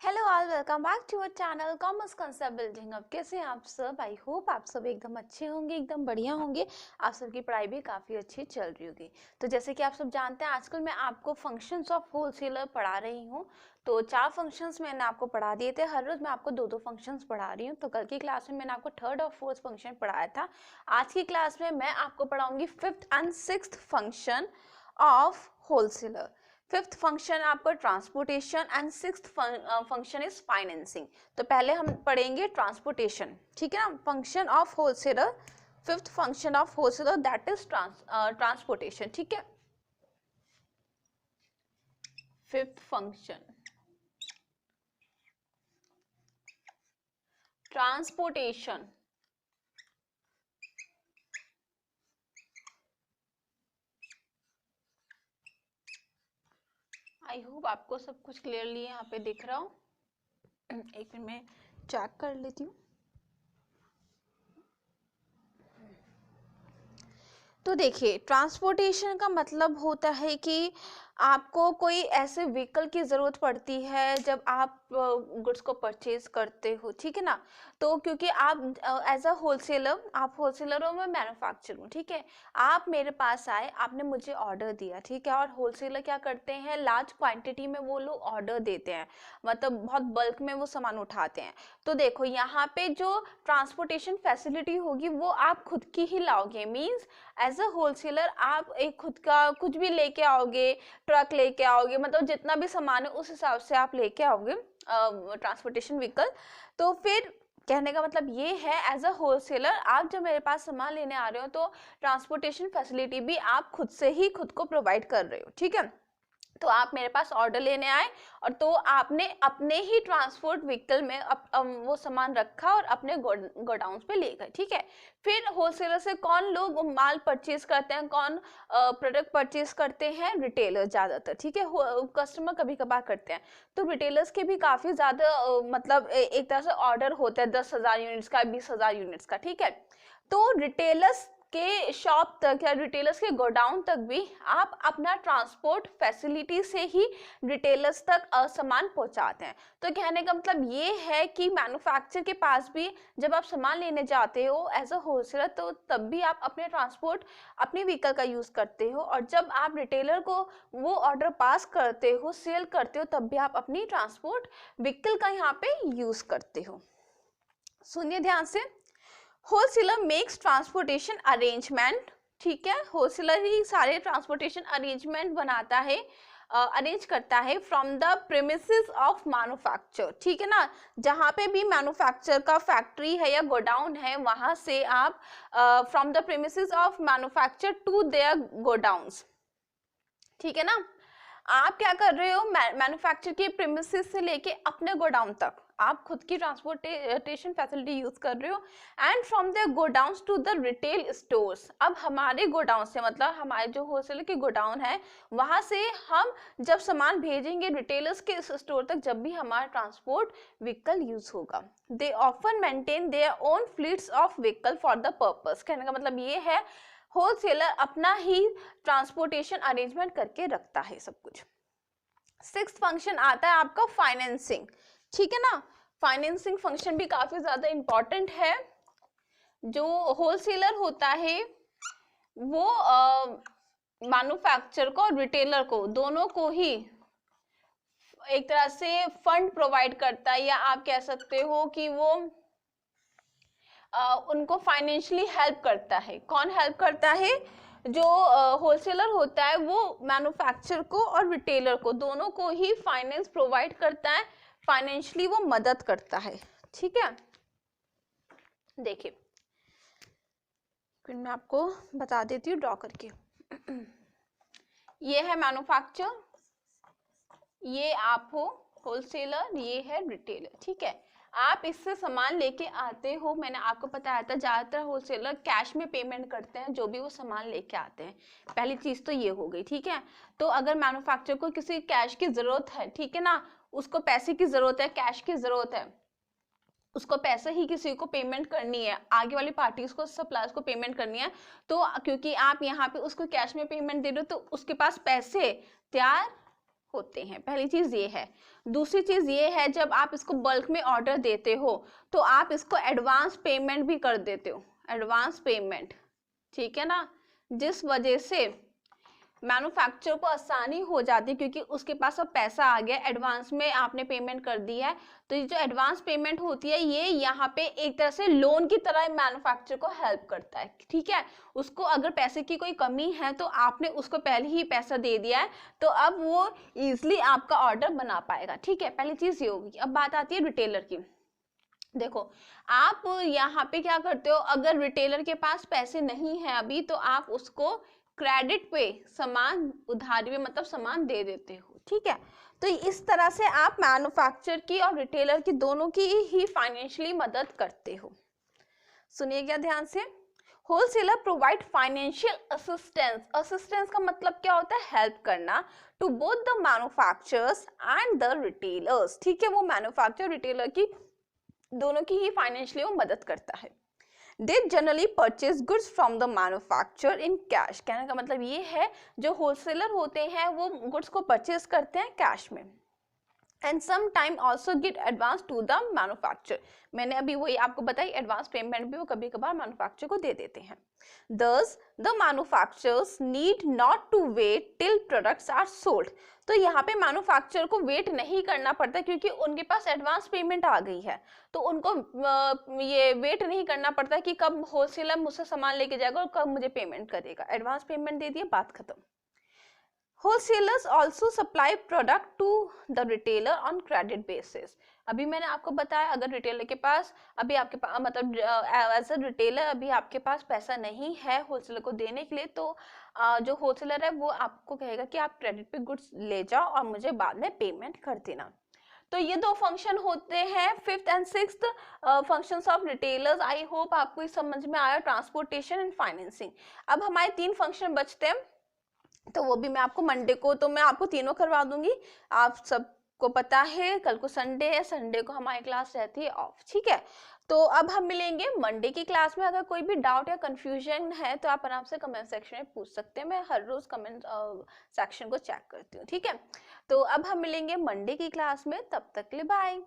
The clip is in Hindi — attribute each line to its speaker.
Speaker 1: Hello all, welcome back to our channel commerce concept building up. कैसे हैं आप सब? आई होप आप सब एकदम अच्छे होंगे, एकदम बढ़िया होंगे। आप सबकी पढ़ाई भी काफ़ी अच्छी चल रही होगी। तो जैसे कि आप सब जानते हैं, आजकल मैं आपको फंक्शंस ऑफ होलसेलर पढ़ा रही हूँ। तो 4 फंक्शंस मैंने आपको पढ़ा दिए थे। हर रोज़ मैं आपको 2-2 फंक्शंस पढ़ा रही हूँ। तो कल की क्लास में मैंने आपको 3rd और 4th फंक्शन पढ़ाया था। आज की क्लास में मैं आपको पढ़ाऊँगी 5th and 6th function of wholesaler. 5th function आपका transportation and 6th function is financing. तो पहले हम पढ़ेंगे ट्रांसपोर्टेशन, ठीक है ना। Function of wholesaler, 5th function of wholesaler that is transportation, ठीक है। 5th function transportation. I hope आपको सब कुछ क्लियरली यहाँ पे दिख रहा हो। एक मिनट में चेक कर लेती हूँ। तो देखिए, ट्रांसपोर्टेशन का मतलब होता है कि आपको कोई ऐसे व्हीकल की ज़रूरत पड़ती है जब आप गुड्स को परचेज करते हो, ठीक है ना। तो क्योंकि आप एज अ होलसेलर, आप होलसेलर हो, मैं मैन्युफैक्चरर हूँ, ठीक है। आप मेरे पास आए, आपने मुझे ऑर्डर दिया, ठीक है। और होलसेलर क्या करते हैं, लार्ज क्वांटिटी में वो लोग ऑर्डर देते हैं, मतलब बहुत बल्क में वो सामान उठाते हैं। तो देखो, यहाँ पे जो ट्रांसपोर्टेशन फैसिलिटी होगी वो आप खुद की ही लाओगे। मीन्स एज अ होलसेलर आप एक खुद का कुछ भी लेके आओगे, ट्रक लेके आओगे, मतलब जितना भी सामान है उस हिसाब से आप लेके आओगे ट्रांसपोर्टेशन व्हीकल। तो फिर कहने का मतलब ये है, एज अ होलसेलर आप जब मेरे पास सामान लेने आ रहे हो तो ट्रांसपोर्टेशन फैसिलिटी भी आप खुद से ही खुद को प्रोवाइड कर रहे हो, ठीक है। तो आप मेरे पास ऑर्डर लेने आए और तो आपने अपने ही ट्रांसपोर्ट व्हीकल में वो सामान रखा और अपने गोडाउन पे ले गए, ठीक है। फिर होलसेलर से कौन लोग माल परचेज करते हैं, कौन प्रोडक्ट परचेज करते हैं? रिटेलर ज़्यादातर, ठीक है। कस्टमर कभी कभार करते हैं। तो रिटेलर्स के भी काफ़ी ज़्यादा मतलब एक तरह से ऑर्डर होता है 10,000 यूनिट्स का, 20,000 यूनिट्स का, ठीक है। तो रिटेलर्स के शॉप तक या रिटेलर्स के गोडाउन तक भी आप अपना ट्रांसपोर्ट फैसिलिटी से ही रिटेलर्स तक सामान पहुंचाते हैं। तो कहने का मतलब ये है कि मैन्युफैक्चर के पास भी जब आप सामान लेने जाते हो एज अ होलसेलर, तो तब भी आप अपने ट्रांसपोर्ट, अपने व्हीकल का यूज करते हो। और जब आप रिटेलर को वो ऑर्डर पास करते हो, सेल करते हो, तब भी आप अपनी ट्रांसपोर्ट व्हीकल का यहाँ पे यूज करते हो। सुनिए ध्यान से। होलसेलर मेक्स ट्रांसपोर्टेशन अरेंजमेंट, ठीक है। होलसेलर ही सारे ट्रांसपोर्टेशन अरेंजमेंट बनाता है, अरेंज करता है from the premises of manufacture, ठीक है ना। जहाँ पे भी मैन्युफैक्चर का फैक्ट्री है या गोडाउन है, वहां से आप from the premises of manufacture to their godowns, ठीक है ना। आप क्या कर रहे हो, मैन्युफैक्चर के प्रीमिसेस से लेके अपने गोडाउन तक आप खुद की ट्रांसपोर्टेशन फैसिलिटी यूज कर रहे हो। And from the godown to the retail stores, अब हमारे गोडाउन से मतलब हमारे जो होलसेलर के गोडाउन है, वहां से हम जब सामान भेजेंगे रिटेलर्स के स्टोर तक, जब भी हमारा ट्रांसपोर्ट व्हीकल यूज होगा। They often maintain their own fleets of vehicle for the purpose. कहने का मतलब ये है, होलसेलर अपना ही ट्रांसपोर्टेशन अरेंजमेंट करके रखता है सब कुछ। 6th फंक्शन आता है आपका फाइनेंसिंग, ठीक है ना। फाइनेंसिंग फंक्शन भी काफी ज्यादा इंपॉर्टेंट है। जो होलसेलर होता है वो मैन्युफैक्चरर को और रिटेलर को, दोनों को ही एक तरह से फंड प्रोवाइड करता है, या आप कह सकते हो कि वो उनको फाइनेंशियली हेल्प करता है। कौन हेल्प करता है? जो होलसेलर होता है वो मैन्युफैक्चरर को और रिटेलर को, दोनों को ही फाइनेंस प्रोवाइड करता है, फाइनेंशियली वो मदद करता है, ठीक है। देखिए, फिर मैं आपको बता देती हूँ ड्रॉ करके। ये है मैन्युफैक्चर, ये आप हो होलसेलर, ये है रिटेलर, ठीक है। आप इससे सामान लेके आते हो, मैंने आपको बताया था ज्यादातर होलसेलर कैश में पेमेंट करते हैं जो भी वो सामान लेके आते हैं। पहली चीज तो ये हो गई, ठीक है। तो अगर मैन्युफैक्चरर को किसी कैश की जरूरत है, ठीक है ना, उसको पैसे की जरूरत है, कैश की जरूरत है, उसको पैसे ही किसी को पेमेंट करनी है, आगे वाली पार्टीज को, सप्लायर्स को पेमेंट करनी है, तो क्योंकि आप यहाँ पे उसको कैश में पेमेंट दे रहे हो, तो उसके पास पैसे तैयार होते हैं, पहली चीज ये है। दूसरी चीज ये है, जब आप इसको बल्क में ऑर्डर देते हो तो आप इसको एडवांस पेमेंट भी कर देते हो, एडवांस पेमेंट, ठीक है ना, जिस वजह से मैन्युफैक्चरर को आसानी हो जाती है, क्योंकि उसके पास अब पैसा आ गया, एडवांस में आपने पेमेंट कर दी है। तो ये जो एडवांस पेमेंट होती है, ये यहाँ पे एक तरह से लोन की तरह मैन्युफैक्चरर को हेल्प करता है, ठीक है। उसको अगर पैसे की कोई कमी है तो आपने उसको पहले ही पैसा दे दिया है, तो अब वो इजिली आपका ऑर्डर बना पाएगा, ठीक है। पहली चीज ये होगी। अब बात आती है रिटेलर की। देखो, आप यहाँ पे क्या करते हो, अगर रिटेलर के पास पैसे नहीं है अभी, तो आप उसको क्रेडिट पे सामान उधारी में मतलब सामान दे देते हो, ठीक है। तो इस तरह से आप मैन्युफैक्चरर की और रिटेलर की दोनों की ही फाइनेंशियली मदद करते हो। सुनिएगा ध्यान से। Wholesaler provide financial assistance. Assistance का मतलब क्या होता है, हेल्प करना, to both the manufacturers and the retailers, ठीक है। वो मैन्युफैक्चरर रिटेलर की दोनों की ही फाइनेंशियली वो मदद करता है। They generally purchase goods from the manufacturer in cash। कहने का मतलब ये है, जो होलसेलर होते हैं वो गुड्स को परचेज करते हैं कैश में, and some time also get advance to the manufacturer. मैंने अभी वही आपको बताई, एडवांस पेमेंट भी वो कभी कभार मैन्युफैक्चरर को दे देते हैं। Thus, the manufacturers need not to wait till products are sold। तो यहाँ पे मैन्युफैक्चरर को वेट नहीं करना पड़ता, क्योंकि उनके पास एडवांस पेमेंट आ गई है, तो उनको ये वेट नहीं करना पड़ता कि कब होलसेलर मुझसे सामान लेके जाएगा और कब मुझे पेमेंट करेगा। एडवांस पेमेंट दे दिया, बात खत्म। Wholesalers also supply product to the retailer on credit basis। अभी मैंने आपको बताया, अगर रिटेलर के पास अभी आपके पास मतलब एज अ रिटेलर अभी आपके पास पैसा नहीं है होलसेलर को देने के लिए, तो जो होलसेलर है वो आपको कहेगा कि आप क्रेडिट पे गुड्स ले जाओ और मुझे बाद में पेमेंट कर देना। तो ये दो फंक्शन होते हैं, fifth and sixth functions of retailers. I hope आपको ये समझ में आया, ट्रांसपोर्टेशन एंड फाइनेंसिंग। अब हमारे 3 फंक्शन बचते हैं, तो वो भी मैं आपको मंडे को, तो मैं आपको तीनों करवा दूंगी। आप सबको पता है कल को संडे है, संडे को हमारी क्लास रहती है ऑफ, ठीक है। तो अब हम मिलेंगे मंडे की क्लास में। अगर कोई भी डाउट या कंफ्यूजन है तो आप आराम से कमेंट सेक्शन में पूछ सकते हैं, मैं हर रोज कमेंट सेक्शन को चेक करती हूँ, ठीक है। तो अब हम मिलेंगे मंडे की क्लास में, तब तक के लिए बाय।